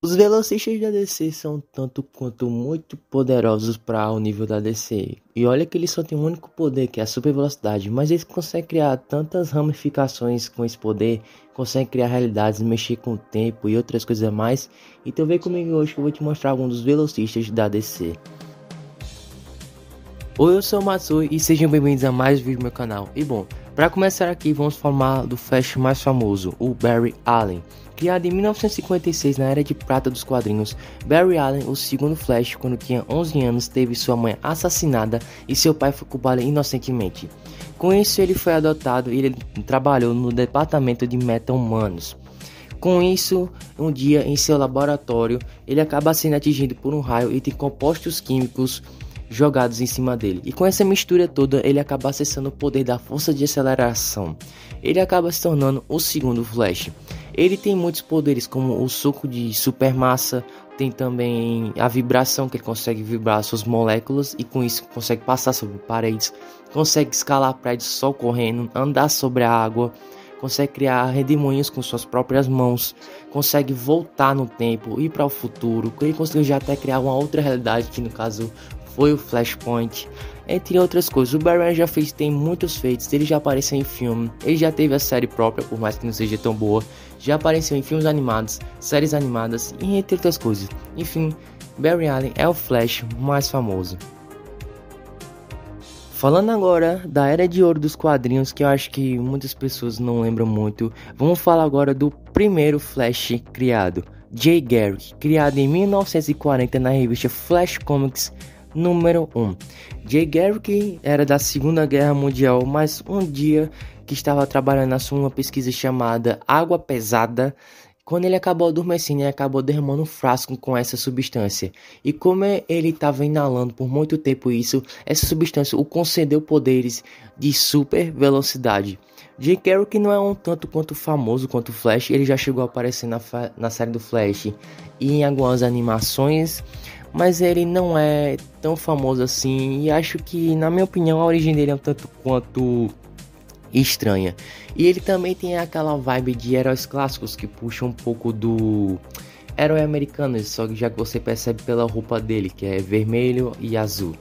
Os velocistas da DC são tanto quanto muito poderosos para o nível da DC. E olha que eles só têm um único poder, que é a super velocidade. Mas eles conseguem criar tantas ramificações com esse poder, conseguem criar realidades, mexer com o tempo e outras coisas a mais. Então vem comigo hoje que eu vou te mostrar alguns dos velocistas da DC. Oi, eu sou o Matsui e sejam bem-vindos a mais um vídeo do meu canal. E bom, para começar aqui vamos falar do Flash mais famoso, o Barry Allen. Criado em 1956 na era de prata dos quadrinhos, Barry Allen, o segundo Flash, quando tinha 11 anos, teve sua mãe assassinada e seu pai foi culpado inocentemente. Com isso ele foi adotado e ele trabalhou no departamento de meta-humanos. Com isso, um dia em seu laboratório, ele acaba sendo atingido por um raio e tem compostos químicos jogados em cima dele, e com essa mistura toda ele acaba acessando o poder da força de aceleração. Ele acaba se tornando o segundo Flash. Ele tem muitos poderes, como o soco de supermassa, tem também a vibração, que ele consegue vibrar suas moléculas e com isso consegue passar sobre paredes, consegue escalar prédios só correndo, andar sobre a água, consegue criar redemoinhos com suas próprias mãos, consegue voltar no tempo, ir para o futuro. Ele conseguiu já até criar uma outra realidade, que no caso foi o Flashpoint, entre outras coisas. O Barry já tem muitos feitos, ele já apareceu em filme, ele já teve a série própria, por mais que não seja tão boa, já apareceu em filmes animados, séries animadas e entre outras coisas. Enfim, Barry Allen é o Flash mais famoso. Falando agora da Era de Ouro dos quadrinhos, que eu acho que muitas pessoas não lembram muito, vamos falar agora do primeiro Flash criado, Jay Garrick, criado em 1940 na revista Flash Comics número 1. Jay Garrick era da Segunda Guerra Mundial, mas um dia que estava trabalhando na sua pesquisa chamada Água Pesada, quando ele acabou adormecendo, ele acabou derramando um frasco com essa substância. E como ele estava inalando por muito tempo isso, essa substância o concedeu poderes de super velocidade. Jay Garrick não é um tanto quanto famoso quanto o Flash, ele já chegou a aparecer na série do Flash e em algumas animações, mas ele não é tão famoso assim, e acho que, na minha opinião, a origem dele é um tanto quanto estranha. E ele também tem aquela vibe de heróis clássicos que puxa um pouco do herói americano, só que já que você percebe pela roupa dele, que é vermelho e azul.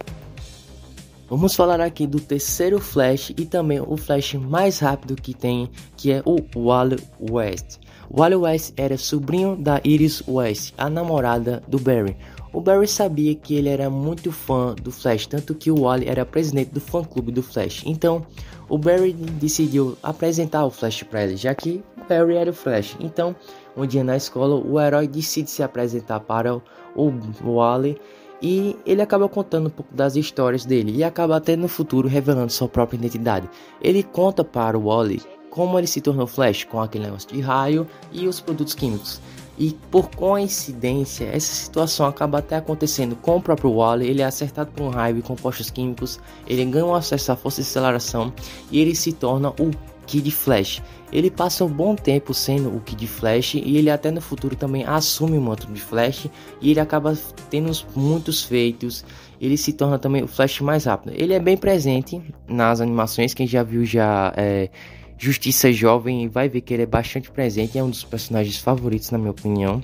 Vamos falar aqui do terceiro Flash e também o Flash mais rápido que tem, que é o Wally West. Wally West era sobrinho da Iris West, a namorada do Barry. O Barry sabia que ele era muito fã do Flash, tanto que o Wally era presidente do fã-clube do Flash. Então, o Barry decidiu apresentar o Flash para ele, já que o Barry era o Flash. Então, um dia na escola, o herói decide se apresentar para o Wally e ele acaba contando um pouco das histórias dele e acaba até no futuro revelando sua própria identidade. Ele conta para o Wally como ele se tornou Flash, com aquele negócio de raio e os produtos químicos. E por coincidência, essa situação acaba até acontecendo com o próprio Wally. Ele é acertado por um raio e compostos químicos, ele ganha um acesso à força de aceleração e ele se torna o Kid Flash. Ele passa um bom tempo sendo o Kid Flash e ele até no futuro também assume o manto de Flash e ele acaba tendo muitos feitos. Ele se torna também o Flash mais rápido. Ele é bem presente nas animações, quem já viu Justiça Jovem vai ver que ele é bastante presente, é um dos personagens favoritos na minha opinião.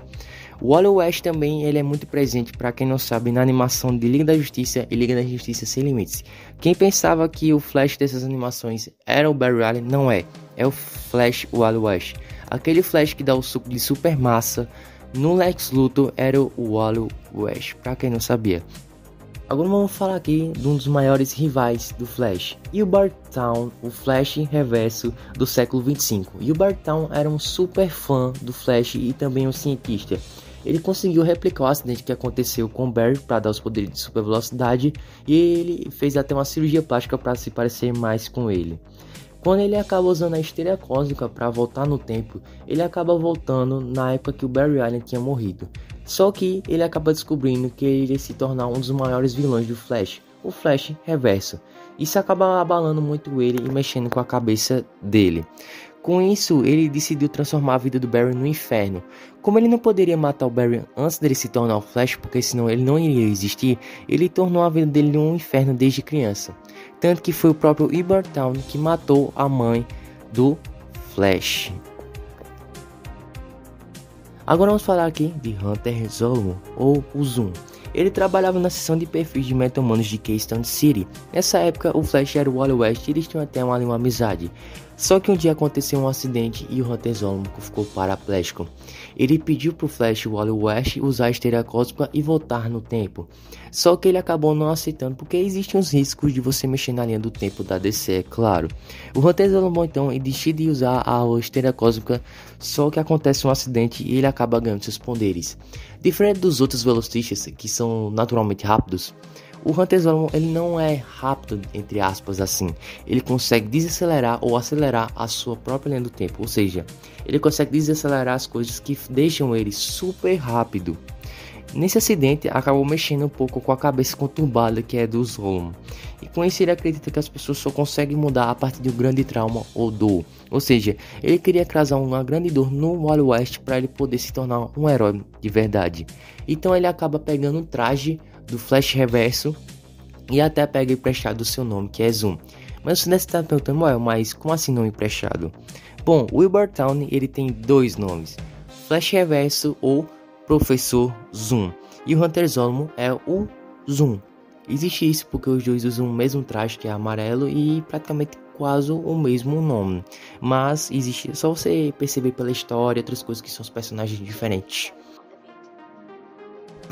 O Wally West também ele é muito presente, para quem não sabe, na animação de Liga da Justiça e Liga da Justiça Sem Limites. Quem pensava que o Flash dessas animações era o Barry Allen, não é. É o Flash Wally West. Aquele Flash que dá o suco de supermassa no Lex Luthor era o Wally West, para quem não sabia. Agora vamos falar aqui de um dos maiores rivais do Flash, Hubert Town, o Flash reverso do século 25. Hubert Town era um super fã do Flash e também um cientista. Ele conseguiu replicar o acidente que aconteceu com Barry para dar os poderes de super velocidade e ele fez até uma cirurgia plástica para se parecer mais com ele. Quando ele acaba usando a esteira cósmica para voltar no tempo, ele acaba voltando na época que o Barry Allen tinha morrido. Só que ele acaba descobrindo que ele iria se tornar um dos maiores vilões do Flash, o Flash Reverso. Isso acaba abalando muito ele e mexendo com a cabeça dele. Com isso, ele decidiu transformar a vida do Barry no inferno. Como ele não poderia matar o Barry antes dele se tornar o Flash, porque senão ele não iria existir, ele tornou a vida dele um inferno desde criança. Tanto que foi o próprio Hubert Town que matou a mãe do Flash. Agora vamos falar aqui de Hunter Zolomon, ou o Zoom. Ele trabalhava na seção de perfis de meta-humanos de Keystone City. Nessa época, o Flash era o Wally West e eles tinham até uma amizade. Só que um dia aconteceu um acidente e o Hunter Zolomon ficou paraplégico. Ele pediu pro Flash Wally West usar a esteira cósmica e voltar no tempo. Só que ele acabou não aceitando porque existem os riscos de você mexer na linha do tempo da DC, é claro. O Hunter Zolomon então decide usar a esteira cósmica, só que acontece um acidente e ele acaba ganhando seus poderes. Diferente dos outros velocistas que são naturalmente rápidos, o Hunter Zolomon ele não é rápido, entre aspas, assim. Ele consegue desacelerar ou acelerar a sua própria linha do tempo. Ou seja, ele consegue desacelerar as coisas que deixam ele super rápido. Nesse acidente, acabou mexendo um pouco com a cabeça conturbada que é do Zolomon. E com isso ele acredita que as pessoas só conseguem mudar a partir de um grande trauma ou dor. Ou seja, ele queria causar uma grande dor no Wally West para ele poder se tornar um herói de verdade. Então ele acaba pegando um traje do Flash Reverso e até pega emprestado o seu nome, que é Zoom. Mas você deve estar perguntando, mas como assim nome emprestado? Bom, o Wilbur Town ele tem dois nomes, Flash Reverso ou Professor Zoom, e o Hunter Zolomon é o Zoom. Existe isso porque os dois usam o mesmo traje, que é amarelo, e praticamente quase o mesmo nome. Mas existe, só você perceber pela história e outras coisas que são os personagens diferentes.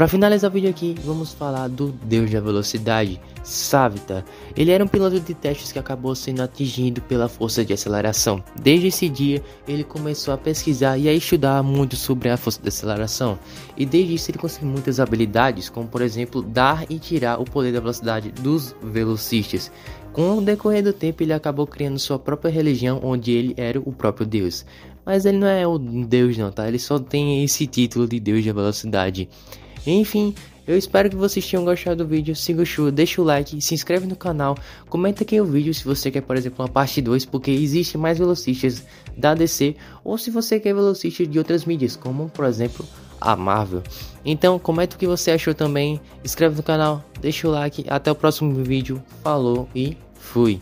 Para finalizar o vídeo aqui, vamos falar do Deus da Velocidade, Savitar. Ele era um piloto de testes que acabou sendo atingido pela força de aceleração. Desde esse dia, ele começou a pesquisar e a estudar muito sobre a força de aceleração. E desde isso ele conseguiu muitas habilidades, como por exemplo, dar e tirar o poder da velocidade dos velocistas. Com o decorrer do tempo, ele acabou criando sua própria religião, onde ele era o próprio Deus. Mas ele não é o Deus não, tá? Ele só tem esse título de Deus da Velocidade. Enfim, eu espero que vocês tenham gostado do vídeo. Se gostou, deixa o like, se inscreve no canal, comenta aqui o vídeo se você quer, por exemplo, uma parte 2, porque existem mais velocistas da DC, ou se você quer velocistas de outras mídias, como por exemplo a Marvel. Então comenta o que você achou também, inscreve no canal, deixa o like, até o próximo vídeo, falou e fui!